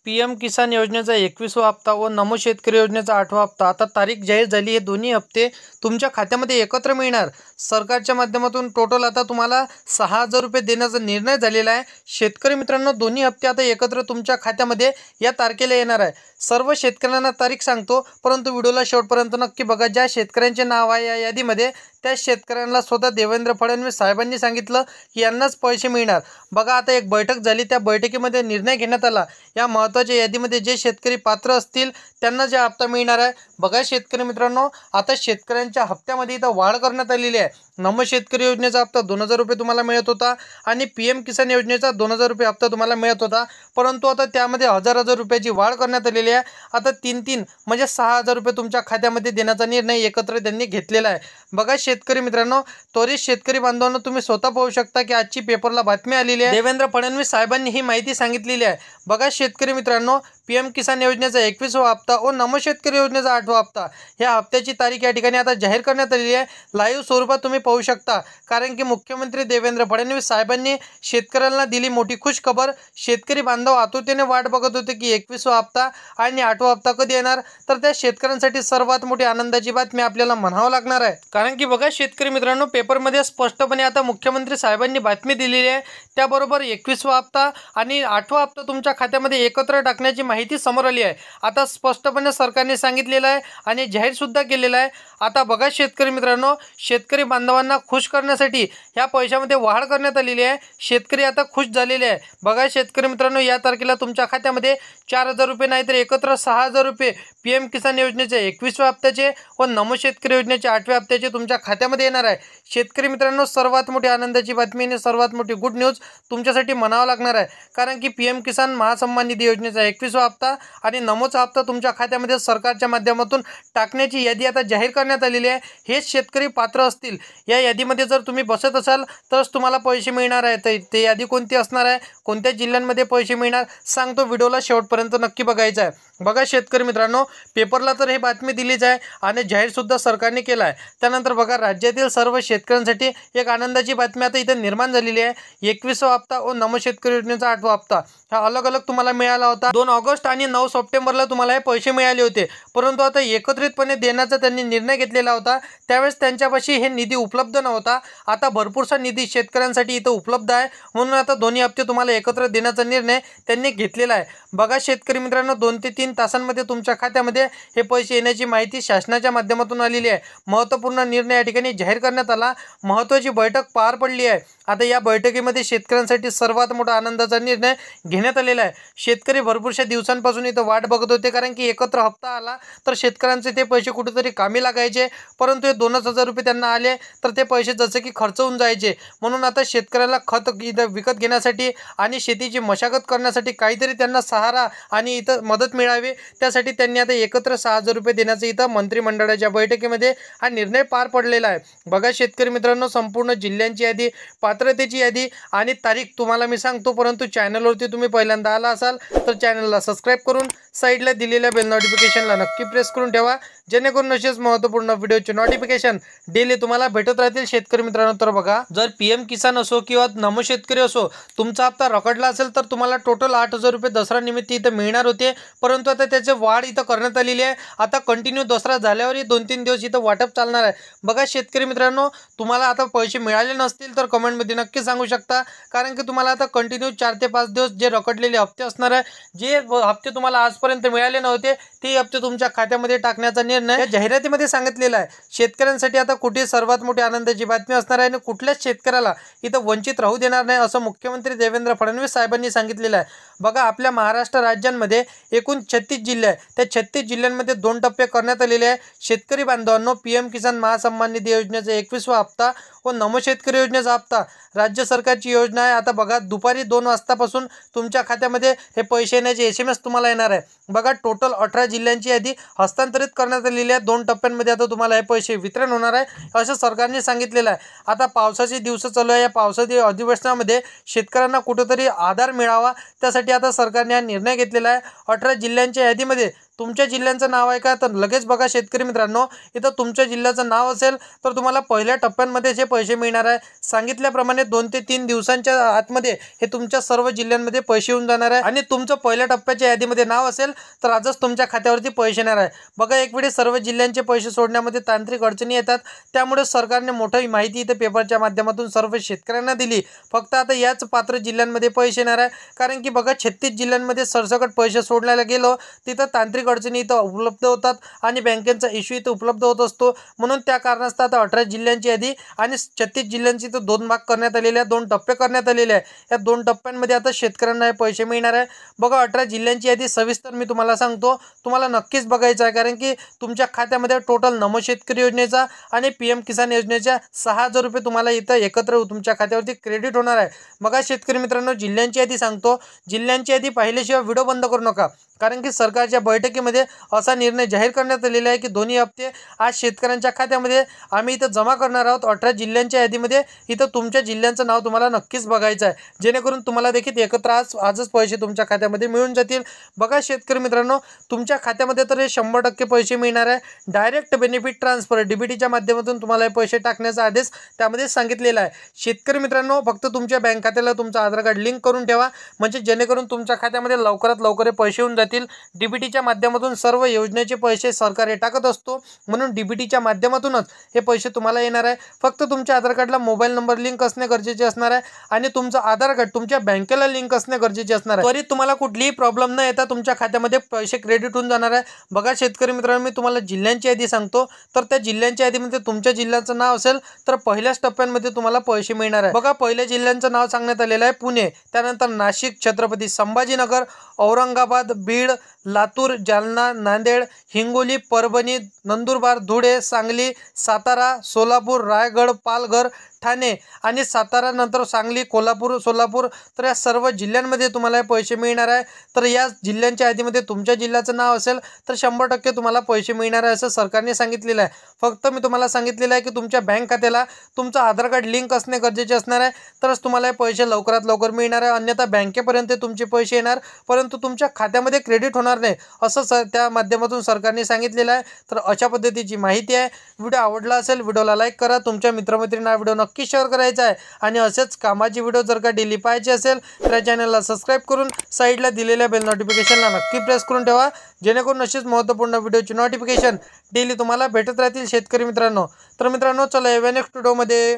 PM किसान योजनेचा 21वा हप्ता व नमो शेतकरी योजनेचा 8वा हप्ता आता तारीख जाहीर झाली। हे दोन्ही हप्ते तुमच्या खात्यामध्ये एकत्र मिळणार। सरकारच्या माध्यमातून टोटल आता तुम्हाला 6,000 रुपये देण्याचा निर्णय झालेला आहे। शेतकरी मित्रांनो, दोन्ही हप्ते आता एकत्र तुमच्या खात्यामध्ये या तारखेला येणार आहे। सर्व शेतकऱ्यांना तारीख सांगतो, परंतु व्हिडिओला शेवटपर्यंत नक्की बघा। ज्या शेतकऱ्यांचे नाव आहे या यादीमध्ये त्या शेतकऱ्यांना स्वतः देवेंद्र फडणवीस साहेबांनी सांगितलं की यांनाच पैसे मिळणार। बघा, आता एक बैठक झाली, त्या बैठकीमध्ये निर्णय घेण्यात आला या महत्त्वाच्या यादीमध्ये जे शेतकरी पात्र असतील त्यांना जे हप्ता मिळणार आहे। बघा शेतकरी मित्रांनो, आता शेतकऱ्यांच्या हप्त्यामध्ये इथं वाढ करण्यात आलेली आहे। नमो शेतकरी योजनेचा हप्ता 2,000 रुपये तुम्हाला मिळत होता आणि पीएम किसान योजनेचा 2,000 रुपये हप्ता तुम्हाला मिळत होता, परंतु आता त्यामध्ये हजार रुपयाची वाढ करण्यात आलेली आहे। आता 3 म्हणजे 6,000 रुपये तुमच्या खात्यामध्ये देण्याचा निर्णय एकत्र त्यांनी घेतलेला आहे। बघा शेतकरी मित्रांनो, त्वरित शेतकरी बांधवांनो, तुम्ही स्वतः पाहू शकता की आजची पेपरला बातमी आलेली आहे। देवेंद्र फडणवीस साहेबांनी ही माहिती सांगितलेली आहे। बघा शेतकरी मित्रांनो, पीएम किसान योजनेचा 21वा हप्ता व नमो शेतकरी योजनेचा 8वा हप्ता या हप्त्याची तारीख या ठिकाणी आता जाहीर करण्यात आलेली आहे। लाईव्ह स्वरूपात तुम्ही पाहू शकता, कारण की मुख्यमंत्री देवेंद्र फडणवीस साहेबांनी शेतकऱ्यांना दिली मोठी खुश खबर। शेतकरी बांधव आतुरतेने वाट बघत होते की 21वा हप्ता आणि 8वा हप्ता कधी येणार, तर त्या शेतकऱ्यांसाठी सर्वात मोठी आनंदाची बातमी आपल्याला म्हणावं लागणार आहे। कारण की बघा शेतकरी मित्रांनो, पेपरमध्ये स्पष्टपणे आता मुख्यमंत्री साहेबांनी बातमी दिलेली आहे। त्याबरोबर 21वा हप्ता आणि 8वा हप्ता तुमच्या खात्यामध्ये एकत्र टाकण्याची माहिती समोर आली आहे। आता स्पष्टपणे सरकारने सांगितलेलं आहे आणि जाहीर सुद्धा केलेलं आहे। आता बघा शेतकरी मित्रांनो, शेतकरी बांधवांना खुश करण्यासाठी या पैशामध्ये वाढ करण्यात आलेली आहे। शेतकरी आता खुश झालेले आहे। बघा शेतकरी मित्रांनो, या तारखेला तुमच्या खात्यामध्ये 4,000 रुपये नाही तर एकत्र 6,000 रुपये पीएम किसान योजनेचे 21व्या हप्त्याचे व नमो शेतकरी योजनेचे 8व्या हप्त्याचे तुमच्या खात्यामध्ये येणार आहे। शेतकरी मित्रांनो, सर्वात मोठी आनंदाची बातमी आणि सर्वात मोठी गुड न्यूज तुमच्यासाठी म्हणावं लागणार आहे, कारण की पीएम किसान महासन्मान निधी योजनेचा 21वा हप्ता आणि नमोचा हप्ता तुमच्या खात्यामध्ये सरकारच्या माध्यमातून टाकण्याची यादी आता जाहीर करण्यात आलेली आहे। हेच शेतकरी पात्र असतील, या यादीमध्ये जर तुम्ही बसत असाल तरच तुम्हाला पैसे मिळणार आहे। ते यादी कोणती असणार आहे, कोणत्या जिल्ह्यांमध्ये पैसे मिळणार सांगतो, व्हिडिओला शेवटपर्यंत नक्की बघायचा आहे। बघा शेतकरी मित्रांनो, पेपरला तर ही बातमी दिलीच आहे आणि जाहीर सुद्धा सरकारने केला आहे। त्यानंतर बघा, राज्यातील सर्व शेतकऱ्यांसाठी एक आनंदाची बातमी आता इथे निर्माण झालेली आहे। 21वा हप्ता व नमो शेतकरी योजनेचा 8वा हप्ता हा अलग अलग तुम्हाला मिळाला होता। 2 ऑगस्ट आणि 9 सप्टेंबरला तुम्हाला हे पैसे मिळाले होते, परंतु आता एकत्रितपणे देण्याचा त्यांनी निर्णय घेतलेला होता। त्यावेळेस त्यांच्यापाशी हे निधी उपलब्ध नव्हता। आता भरपूरसा निधी शेतकऱ्यांसाठी इथं उपलब्ध आहे, म्हणून आता दोन्ही हप्ते तुम्हाला एकत्र देण्याचा निर्णय त्यांनी घेतलेला आहे। बघा शेतकरी मित्रांनो, 2 ते 3 तासांमध्ये तुमच्या खात्यामध्ये हे पैसे येण्याची माहिती शासनाच्या माध्यमातून आलेली आहे। महत्त्वपूर्ण निर्णय या ठिकाणी जाहीर करण्यात आला। महत्त्वाची बैठक पार पडली आहे। आता या बैठकीमध्ये शेतकऱ्यांसाठी सर्वात मोठा आनंदाचा निर्णय घेण्यात आलेला आहे। शेतकरी भरपूरशा दिवसांपासून इथं वाट बघत होते, कारण की एकत्र हप्ता आला तर शेतकऱ्यांचे ते पैसे कुठेतरी कामी लागायचे, परंतु हे 2,000 रुपये त्यांना आले तर ते पैसे जसे की खर्च होऊन जायचे। म्हणून आता शेतकऱ्याला खत विकत घेण्यासाठी आणि शेतीची मशागत करण्यासाठी काहीतरी त्यांना सहारा आणि इथं मदत मिळावी, त्यासाठी त्यांनी आता एकत्र 6,000 रुपये देण्याचं इथं मंत्रिमंडळाच्या बैठकीमध्ये हा निर्णय पार पडलेला आहे। बघा शेतकरी मित्रांनो, संपूर्ण जिल्ह्यांची यादी, पात्रतेची यादी आणि तारीख तुम्हाला मी सांगतो, परंतु चॅनलवरती तुम्ही पहिल्यांदा आला असाल तर चॅनलला सबस्क्राईब करून साईडला दिलेल्या बेल नोटिफिकेशनला नक्की प्रेस करून ठेवा, जेणेकरून असेच महत्त्वपूर्ण व्हिडिओचे नोटिफिकेशन डेली तुम्हाला भेटत राहतील। शेतकरी मित्रांनो, तर बघा, जर पीएम किसान असो किंवा नमो शेतकरी असो, तुमचा हप्ता रखडला असेल तर तुम्हाला टोटल 8,000 रुपये दसरा निमित्त इथं मिळणार होते, परंतु आता त्याचे वाढ इथं करण्यात आलेली आहे। आता कंटिन्यू दसरा झाल्यावरही 2-3 दिवस इथं वाटप चालणार आहे। बघा शेतकरी मित्रांनो, तुम्हाला आता पैसे मिळाले नसतील तर कमेंटमध्ये नक्की सांगू शकता, कारण की तुम्हाला आता कंटिन्यू 4 ते 5 दिवस जे रखडलेले हप्ते असणार आहे, जे हप्ते तुम्हाला आजपर्यंत मिळाले नव्हते ते हप्ते तुमच्या खात्यामध्ये टाकण्याचा निर्णय जाहिरातीमध्ये सांगितलेला आहे। शेतकऱ्यांसाठी आता कुठे सर्वात मोठी आनंदाची बातमी असणार आहे आणि कुठल्याच शेतकऱ्याला इथं वंचित राहू देणार नाही, असं मुख्यमंत्री देवेंद्र फडणवीस साहेबांनी सांगितलेलं आहे। बघा, आपल्या महाराष्ट्र राज्यांमध्ये एकूण 36 जिल्हे आहे, त्या 36 जिल्ह्यांमध्ये 2 टप्पे करण्यात आलेले आहे। शेतकरी बांधवांनो, पीएम किसान महासन्मान निधी योजनेचा 21वा हप्ता व नमो शेतकरी योजनेचा हप्ता राज्य सरकारची योजना आहे। आता बघा, दुपारी 2 वाजतापासून तुमच्या खात्यामध्ये हे पैसे येण्याचे SMS तुम्हाला येणार आहे। बघा, टोटल 18 जिल्ह्यांची यादी हस्तांतरित करण्यात आलेली आहे। 2 टप्प्यांमध्ये आता तुम्हाला हे पैसे वितरण होणार आहे, असं सरकारने सांगितलेलं आहे। आता पावसाचे दिवस चालू आहे, या पावसाच्या अधिवेशनामध्ये शेतकऱ्यांना कुठेतरी आधार मिळावा, त्यासाठी आता सरकारने हा निर्णय घेतलेला आहे। 18 जिल्ह्यांच्या यादीमध्ये तुमच्या जिल्ह्यांचं नाव आहे का, तर लगेच बघा शेतकरी मित्रांनो, इथं तुमच्या जिल्ह्याचं नाव असेल तर तुम्हाला पहिल्या टप्प्यांमध्ये जे पैसे मिळणार आहे सांगितल्याप्रमाणे 2 ते 3 दिवसांच्या आतमध्ये हे तुमच्या सर्व जिल्ह्यांमध्ये पैसे येऊन जाणार आहे। आणि तुमचं पहिल्या टप्प्याच्या यादीमध्ये नाव असेल तर आजच तुमच्या खात्यावरती पैसे येणार आहे। बघा, एक वेळी सर्व जिल्ह्यांचे पैसे सोडण्यामध्ये तांत्रिक अडचणी येतात, त्यामुळे सरकारने मोठी माहिती इथे पेपरच्या माध्यमातून सर्व शेतकऱ्यांना दिली। फक्त आता याच पात्र जिल्ह्यांमध्ये पैसे येणार आहे, कारण की बघा 36 जिल्ह्यांमध्ये सरसकट पैसे सोडण्याला गेलो तिथं तांत्रिक अडचणी इथं उपलब्ध होतात आणि बँकेचा इश्यू इथं उपलब्ध होत असतो। म्हणून त्या कारणास्तव आता 18 जिल्ह्यांची यादी आणि 36 जिल्ह्यांची इथं 2 भाग करण्यात आलेले आहे, 2 टप्पे करण्यात आलेले आहे। या 2 टप्प्यांमध्ये आता शेतकऱ्यांना हे पैसे मिळणार आहे। बघा, 18 जिल्ह्यांची यादी सविस्तर मी तुम्हाला सांगतो, तुम्हाला नक्कीच बघायचं आहे, कारण की तुमच्या खात्यामध्ये टोटल नमो शेतकरी योजनेचा आणि PM किसान योजनेच्या 6,000 रुपये तुम्हाला इथं एकत्र तुमच्या खात्यावरती क्रेडिट होणार आहे। बघा शेतकरी मित्रांनो, जिल्ह्यांची यादी सांगतो, जिल्ह्यांची यादी पाहिल्याशिवाय व्हिडिओ बंद करू नका, कारण की सरकारच्या बैठकीमध्ये असा निर्णय जाहीर करण्यात आलेला आहे की दोन्ही हप्ते आज शेतकऱ्यांच्या खात्यामध्ये आम्ही इथं जमा करणार आहोत। 18 जिल्ह्यांच्या यादीमध्ये इथं तुमच्या जिल्ह्यांचं नाव तुम्हाला नक्कीच बघायचं आहे, जेणेकरून तुम्हाला देखील एकत्र आजच पैसे तुमच्या खात्यामध्ये मिळून जातील। बघा शेतकरी मित्रांनो, तुमच्या खात्यामध्ये तर हे 100% पैसे मिळणार आहे। डायरेक्ट बेनिफिट ट्रान्सफर DBTच्या माध्यमातून तुम्हाला हे पैसे टाकण्याचा आदेश त्यामध्ये सांगितलेला आहे। शेतकरी मित्रांनो, फक्त तुमच्या बँक खात्याला तुमचं आधार कार्ड लिंक करून ठेवा, म्हणजे जेणेकरून तुमच्या खात्यामध्ये लवकरात लवकर पैसे येऊन जातील। DBTच्या माध्यमातून सर्व योजनेचे पैसे सरकार हे टाकत असतो, म्हणून DBTच्या माध्यमातूनच हे पैसे तुम्हाला येणार आहे। फक्त तुमच्या आधार कार्डला मोबाईल नंबर लिंक असणे गरजेचे असणार आहे आणि तुमचं आधार कार्ड तुमच्या बँकेला लिंक असणे गरजेचे असणार आहे। त्वरित तुम्हाला कुठलीही प्रॉब्लेम न येता तुमच्या खात्यामध्ये पैसे क्रेडिट होऊन जाणार आहे। बघा शेतकरी मित्रांनो, मी तुम्हाला जिल्ह्यांची यादी सांगतो, तर त्या जिल्ह्यांच्या यादीमध्ये तुमच्या जिल्ह्याचं नाव असेल तर पहिल्याच टप्प्यांमध्ये तुम्हाला पैसे मिळणार आहे। बघा, पहिल्या जिल्ह्यांचं नाव सांगण्यात आलेलं आहे पुणे, त्यानंतर नाशिक, छत्रपती संभाजीनगर, औरंगाबाद, बीड, लातूर, जालना, नांदेड, हिंगोली, परभणी, नंदुरबार, धुळे, सांगली, सातारा, सोलापूर, रायगड, पालघर, ठाणे आणि सातारा, नंतर सांगली, कोल्हापूर, सोलापूर, तर या सर्व जिल्ह्यांमध्ये तुम्हाला पैसे मिळणार आहे। तर या जिल्ह्यांच्या यादीमध्ये तुमच्या जिल्ह्याचं नाव असेल तर 100% तुम्हाला पैसे मिळणार आहे असं सरकारने सांगितलेलं आहे। फक्त मी तुम्हाला सांगितलेलं आहे की तुमच्या बँक खात्याला तुमचं आधार कार्ड लिंक असणे गरजेचे असणार आहे, तरच तुम्हाला हे पैसे लवकरात लवकर मिळणार आहे, अन्यथा बँकेपर्यंत तुमचे पैसे येणार परंतु तुमच्या खात्यामध्ये क्रेडिट होणार नाही असं त्या माध्यमातून सरकारने सांगितलेलं आहे। तर अशा पद्धतीची माहिती आहे। व्हिडिओ आवडला असेल व्हिडिओला लाईक करा, तुमच्या मित्रमैत्रिणींना व्हिडिओ नक्की शेअर करायचा आहे आणि असेच कामाची व्हिडिओ जर का डेली पाहायचे असेल तर या चॅनलला सबस्क्राईब करून साईडला दिलेल्या बेल नोटिफिकेशनला नक्की प्रेस करून ठेवा, जेणेकरून अशीच महत्त्वपूर्ण व्हिडिओची नोटिफिकेशन डेली तुम्हाला भेटत राहतील शेतकरी मित्रांनो। तर मित्रांनो, चला या नेक्स्ट व्हिडिओमध्ये